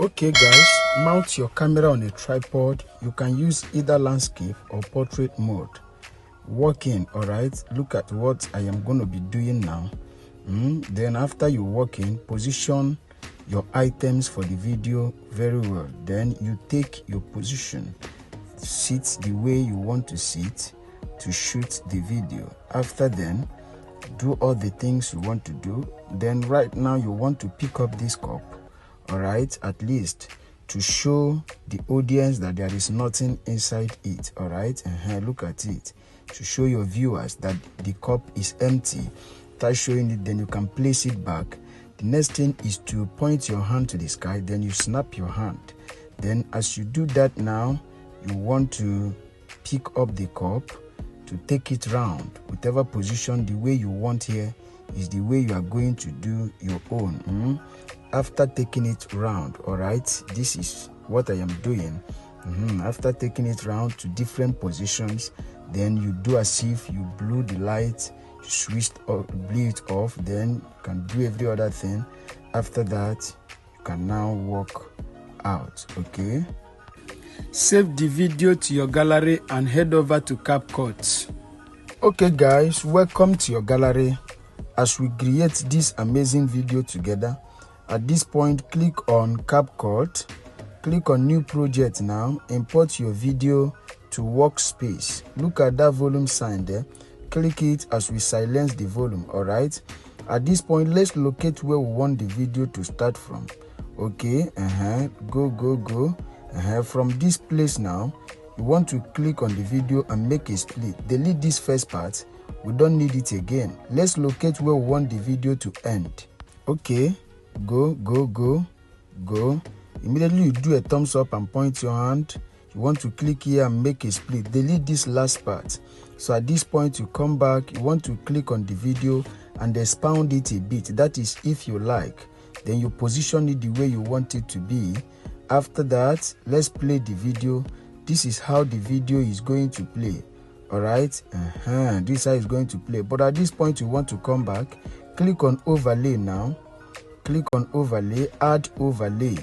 Okay guys, mount your camera on a tripod. You can use either landscape or portrait mode. Walk in, alright. Look at what I am going to be doing now. Then after you walk in, position your items for the video very well. Then you take your position, sit the way you want to sit to shoot the video. After then, do all the things you want to do. Then right now you want to pick up this cup, all right, at least to show the audience that there is nothing inside it, all right. Look at it, to show your viewers that the cup is empty. After showing it, then you can place it back. The next thing is to point your hand to the sky, then you snap your hand. Then as you do that, now you want to pick up the cup to take it round. Whatever position, the way you want here is the way you are going to do your own. After taking it round, all right, this is what I am doing. After taking it round to different positions, then you do as if you blew the light, switched off, blew it off, then you can do every other thing. After that, you can now walk out. Okay, save the video to your gallery and head over to CapCut. Okay guys, welcome to your gallery as we create this amazing video together. At this point, click on CapCut, click on new project. Now import your video to workspace. Look at that volume sign there, click it as we silence the volume. All right, at this point, let's locate where we want the video to start from. Okay, go. From this place now, you want to click on the video and make a split. Delete this first part, we don't need it again. Let's locate where we want the video to end. Okay, go. Immediately you do a thumbs up and point your hand. You want to click here and make a split. Delete this last part. So at this point, you come back, you want to click on the video and expound it a bit. That is if you like. Then you position it the way you want it to be. After that, let's play the video. This is how the video is going to play. All right, this is how it's going to play. But at this point, you want to come back, click on overlay. Now click on overlay, add overlay,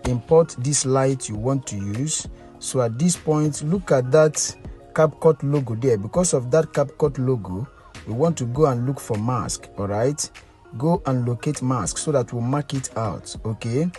import this light you want to use. So at this point, look at that CapCut logo there. Because of that CapCut logo, we want to go and look for mask. All right, go and locate mask so that we'll mark it out. Okay,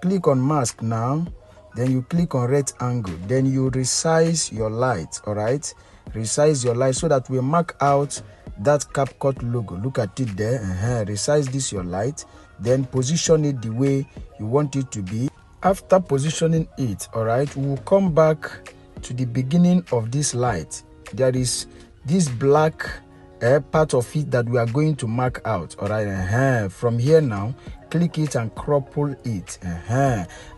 click on mask now, then you click on rectangle, then you resize your light. All right, resize your light so that we mark out that CapCut logo. Look at it there. Resize this your light, then position it the way you want it to be. After positioning it, all right, we'll come back to the beginning of this light. There is this black part of it that we are going to mark out. All right, from here now, click it and crumple it.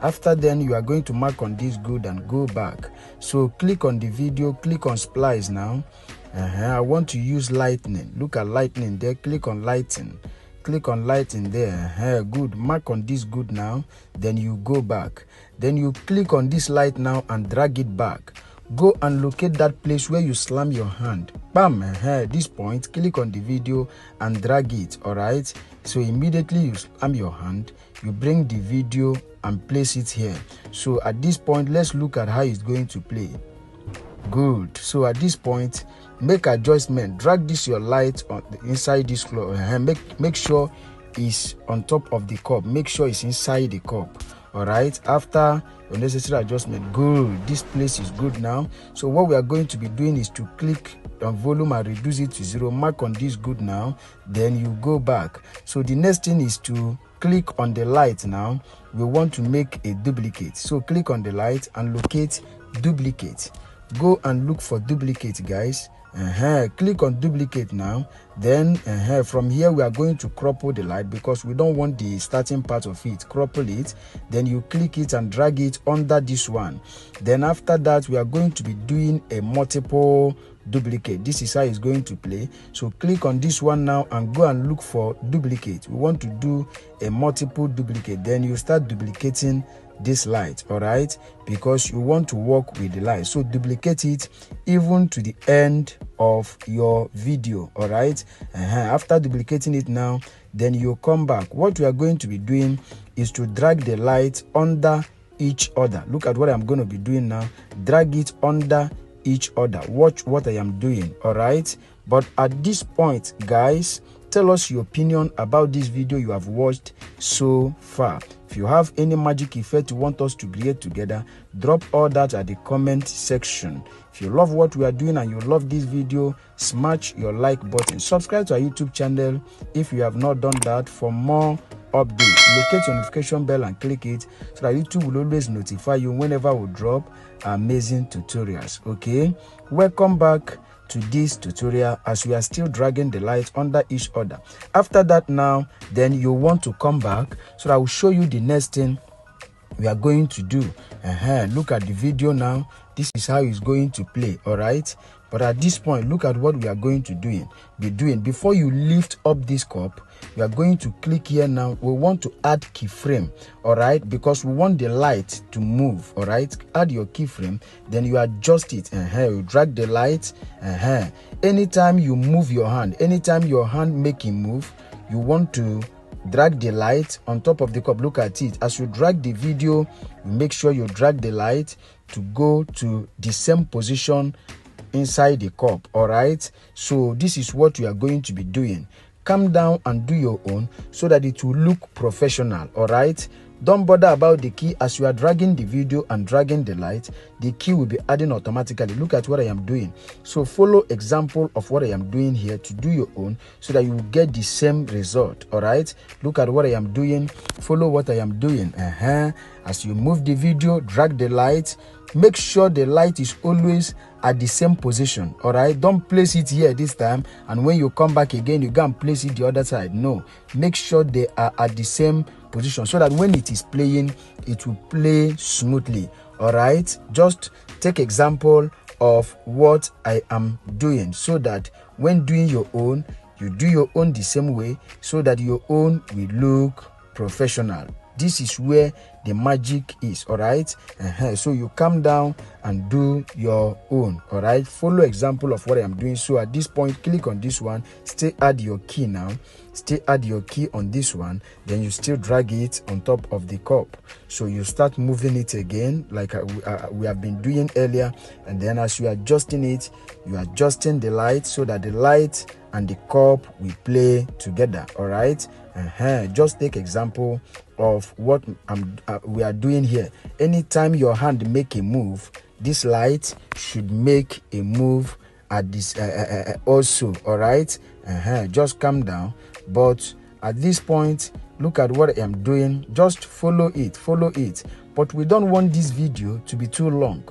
After then, you are going to mark on this good and go back. So click on the video, click on splice now. I want to use lightning. Look at lightning there, click on lighting, click on lighting there. Good, mark on this good now, then you go back, then you click on this light now and drag it back. Go and locate that place where you slam your hand. Bam, this point, click on the video and drag it. All right, so immediately you slam your hand, you bring the video and place it here. So at this point, let's look at how it's going to play. Good. So at this point, make adjustment, drag this your light on the inside this cloth, make sure it's on top of the cup, make sure it's inside the cup. All right, after your necessary adjustment, good, this place is good now. So what we are going to be doing is to click on volume and reduce it to 0, mark on this good now, then you go back. So the next thing is to click on the light. Now we want to make a duplicate, so click on the light and locate duplicate. Go and look for duplicate, guys. Click on duplicate now, then from here we are going to crumple the light because we don't want the starting part of it. Crumple it, then you click it and drag it under this one. Then after that, we are going to be doing a multiple duplicate. This is how it's going to play. So click on this one now and go and look for duplicate. We want to do a multiple duplicate, then you start duplicating this light. All right, because you want to work with the light, so duplicate it even to the end of your video. All right, after duplicating it now, then you come back. What we are going to be doing is to drag the light under each other. Look at what I'm going to be doing now. Drag it under each other. Watch what I am doing. All right, but at this point, guys, tell us your opinion about this video you have watched so far. If you have any magic effect you want us to create together, drop all that at the comment section. If you love what we are doing and you love this video, smash your like button. Subscribe to our YouTube channel if you have not done that for more updates. Locate your notification bell and click it so that YouTube will always notify you whenever we drop amazing tutorials. Okay, welcome back to this tutorial as we are still dragging the light under each other. After that, now then you want to come back so I will show you the next thing we are going to do. Look at the video now. This is how it's going to play. All right, but at this point, look at what we are going to be doing. Before you lift up this cup, we are going to click here now. We want to add keyframe, all right, because we want the light to move. All right, add your keyframe, then you adjust it. You drag the light. Anytime you move your hand, anytime your hand make a move, you want to drag the light on top of the cup. Look at it. As you drag the video, make sure you drag the light to go to the same position inside the cup. All right, so this is what you are going to be doing. Come down and do your own so that it will look professional. All right, don't bother about the key. As you are dragging the video and dragging the light, the key will be adding automatically. Look at what I am doing. So follow example of what I am doing here to do your own so that you will get the same result. All right, look at what I am doing. Follow what I am doing. As you move the video, drag the light. Make sure the light is always at the same position. All right, don't place it here this time and when you come back again you go and place it the other side. No, make sure they are at the same position so that when it is playing, it will play smoothly. All right, just take example of what I am doing so that when doing your own, you do your own the same way so that your own will look professional. This is where the magic is. All right, so you come down and do your own. All right, follow example of what I am doing. So at this point, click on this one, still add your key now, still add your key on this one, then you still drag it on top of the cup. So you start moving it again like we have been doing earlier, and then as you are adjusting it, you are adjusting the light so that the light and the cup will play together. All right, just take example of what we are doing here. Anytime your hand make a move, this light should make a move at this also. All right, just calm down. But at this point, look at what I am doing. Just follow it. But we don't want this video to be too long.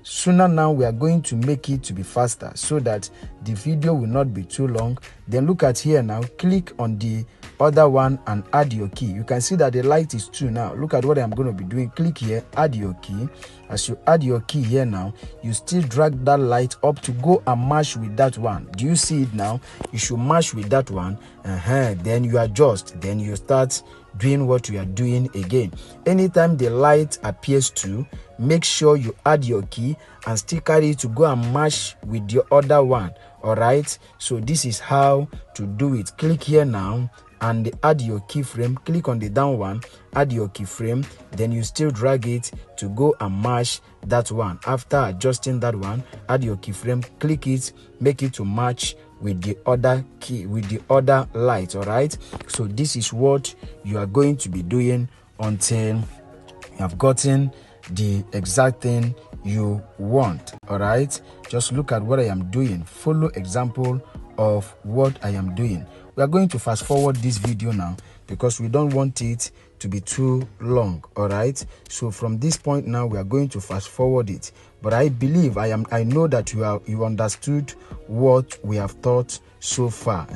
Sooner now we are going to make it to be faster so that the video will not be too long. Then look at here now, click on the other one and add your key. You can see that the light is 2 now. Look at what I'm going to be doing. Click here, add your key. As you add your key here now, you still drag that light up to go and match with that one. Do you see it now? You should match with that one. Then you adjust, then you start doing what you are doing again. Anytime the light appears to, make sure you add your key and still carry it to go and match with your other one. All right, so this is how to do it. Click here now and add your keyframe. Click on the down one, add your keyframe, then you still drag it to go and match that one. After adjusting that one, add your keyframe, click it, make it to match with the other key, with the other light. All right, so this is what you are going to be doing until you have gotten the exact thing you want. All right, just look at what I am doing. Follow example of what I am doing. We are going to fast forward this video now because we don't want it to be too long. All right, so from this point now we are going to fast forward it, but I believe I know that you understood what we have taught so far.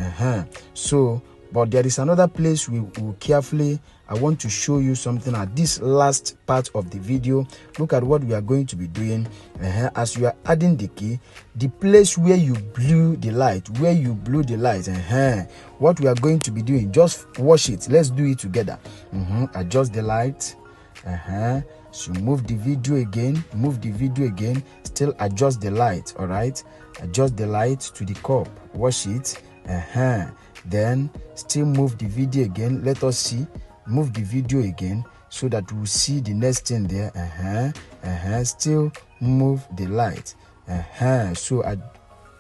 So but there is another place we will carefully, I want to show you something at this last part of the video. Look at what we are going to be doing. As you are adding the key, the place where you blew the light, what we are going to be doing, just watch it. Let's do it together. Adjust the light. So move the video again, still adjust the light. All right, adjust the light to the cup, watch it. Then still move the video again. Let us see. move the video again so that we'll see the next thing there. Still move the light. So I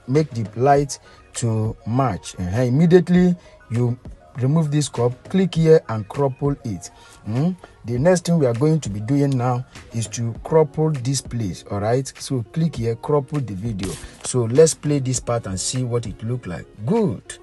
make the light to match. Immediately you remove this cup, click here and crumple it. The next thing we are going to be doing now is to crumple this place. All right, so click here, crumple the video. So let's play this part and see what it look like. Good,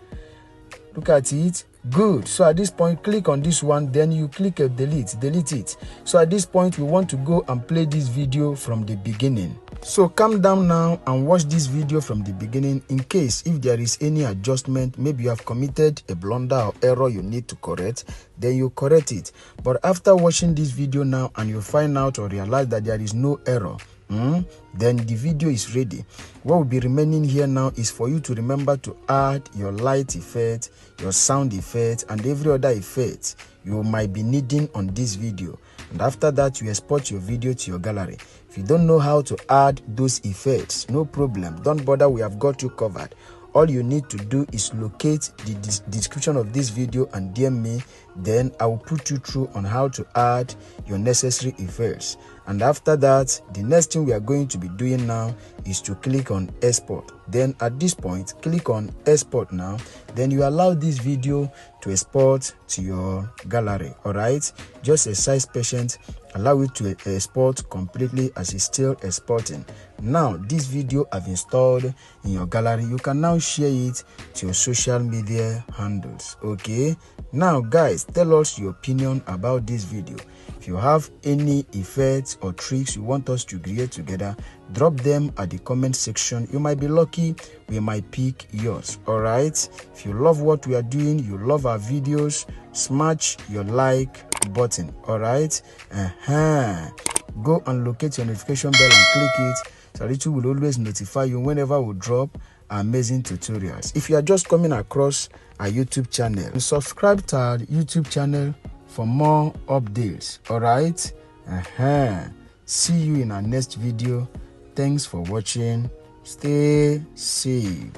look at it. Good. So at this point, click on this one, then you click delete it. So at this point, we want to go and play this video from the beginning. So calm down now and watch this video from the beginning. In case if there is any adjustment, maybe you have committed a blunder or error you need to correct, then you correct it. But after watching this video now and you find out or realize that there is no error, then the video is ready. What will be remaining here now is for you to remember to add your light effect, your sound effect, and every other effect you might be needing on this video. And after that, you export your video to your gallery. If you don't know how to add those effects, no problem, don't bother, we have got you covered. All you need to do is locate the description of this video and DM me, then I will put you through on how to add your necessary effects. And after that, the next thing we are going to be doing now is to click on export. Then at this point, click on export now. Then you allow this video to export to your gallery. All right, just exercise patience, allow it to export completely as it's still exporting. Now this video I've installed in your gallery. You can now share it to your social media handles. Okay, now guys, tell us your opinion about this video. If you have any effects or tricks you want us to create together, drop them at the comment section. You might be lucky, we might pick yours. All right, if you love what we are doing, you love our videos, smash your like button. All right, go and locate your notification bell and click it so that it will always notify you whenever we drop amazing tutorials. If you are just coming across our YouTube channel, subscribe to our YouTube channel for more updates. All right, see you in our next video. Thanks for watching. Stay safe.